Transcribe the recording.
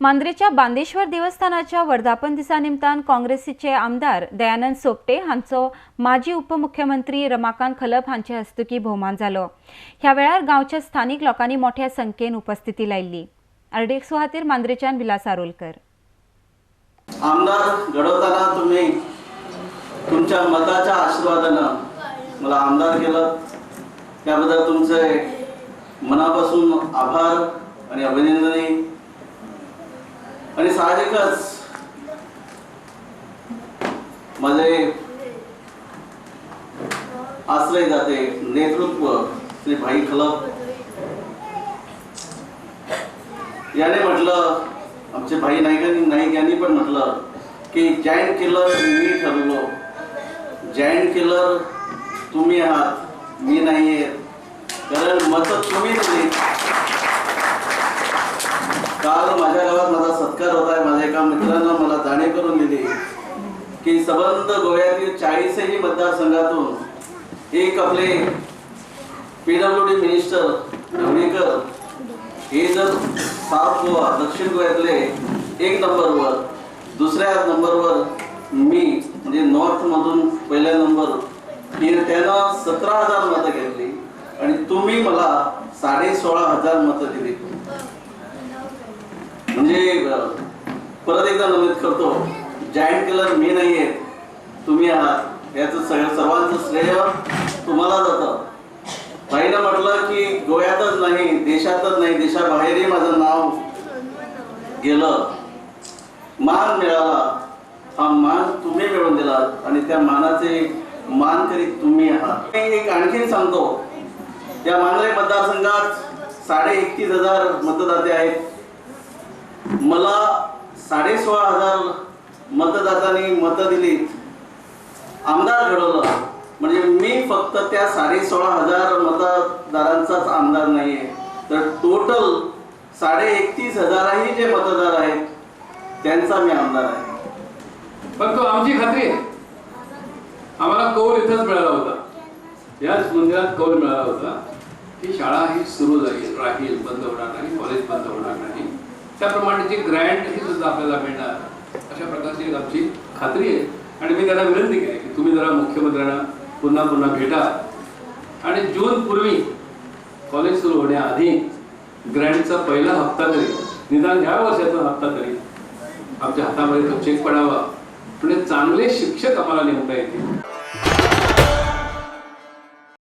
मांद्रेच्या बांदेश्वर देवस्थानाच्या वर्धापन दिसा निमतान काँग्रेसीचे आमदार दयानंद सोपटे हांचो माजी उपमुख्यमंत्री रमाकांत खलप हांचे हस्तुकी भोवमान जालो। ह्या वेळार गांवच्या स्थानिक लोकांनी मोठ्या संख्येन उपस्थिती लायिल्ली। अर्डेक सुहातीर मांद्रेच्यान विलास आरोलकर। आमदार घडवताना तुम्ही तुमच्या मताच्या आशीर्वादानं मला आमदार केलं, त्याबद्दल तुमचे मनापासून आभार आणि अभिनंदन। आणि साहजिकच माझे आश्रय दाते नेतृत्व श्री भाई खलप याने म्हटलं, आमचे भाई नाईक यांनी पण म्हटलं की जायंट किलर मी ठरलो, जायंट किलर तुम्ही आहात, मी नाहीये, कारण मत तुम्ही दिली। काल माझ्या गावात माझा सत्कार होता आहे। माझ्या एका मित्रांना मला जाणीव करून दिली की संबंध गोव्यातील 40ही मतदारसंघातून एक आपले PWD मिनिस्टर ढवळीकर हे जर साऊथ गोवा दक्षिण गोव्यातले 1 नंबरवर, दुसऱ्या नंबरवर मी म्हणजे नॉर्थ मधून पहिल्या नंबर त्यानं 17,000 मतं घेतली आणि तुम्ही मला 16,500 मतं दिली। म्हणजे परत एकदा नमूद करतो, जायंट किलर मी नाहीये, तुम्ही आहात। याचं सर्वांचं श्रेय तुम्हाला जातं। भाईनं म्हटलं की गोव्यातच नाही, देशातच नाही, देशाबाहेरही माझं नाव गेलं, मान मिळाला। हा मान तुम्ही मिळवून दिला आणि त्या मानाचे मानकरी तुम्ही आहात। एक आणखीन सांगतो, या मांद्रे मतदारसंघात 31,500 मतदाते आहेत। मला 16,500 मतदातांनी मतं दिलीत, आमदार घडवलं। म्हणजे मी फक्त त्या 16,500 मतदारांचाच आमदार नाहीये, तर टोटल 31,500 जे मतदार आहेत त्यांचा मी आमदार आहे। पण तो आमची खात्री आहे, आम्हाला कौल इथंच मिळाला होता, याच मंदिरात कौल मिळाला होता की शाळा ही सुरू राहील, बंद होणार नाही, कॉलेज बंद होणार नाही, त्याप्रमाणे जी ग्रँट ही सुद्धा आपल्याला मिळणार, अशा प्रकारची आमची खात्री आहे। आणि मी त्यांना विनंती केली की तुम्ही जरा मुख्यमंत्र्यांना पुन्हा भेटा आणि जून पूर्वी कॉलेज सुरू होण्याआधी ग्रँटचा पहिला हप्ता तरी, निदान ह्या वर्षाचा हप्ता तरी आमच्या हातामध्ये तो चेक पडावा, म्हणजे चांगले शिक्षक आम्हाला नेमता येतील।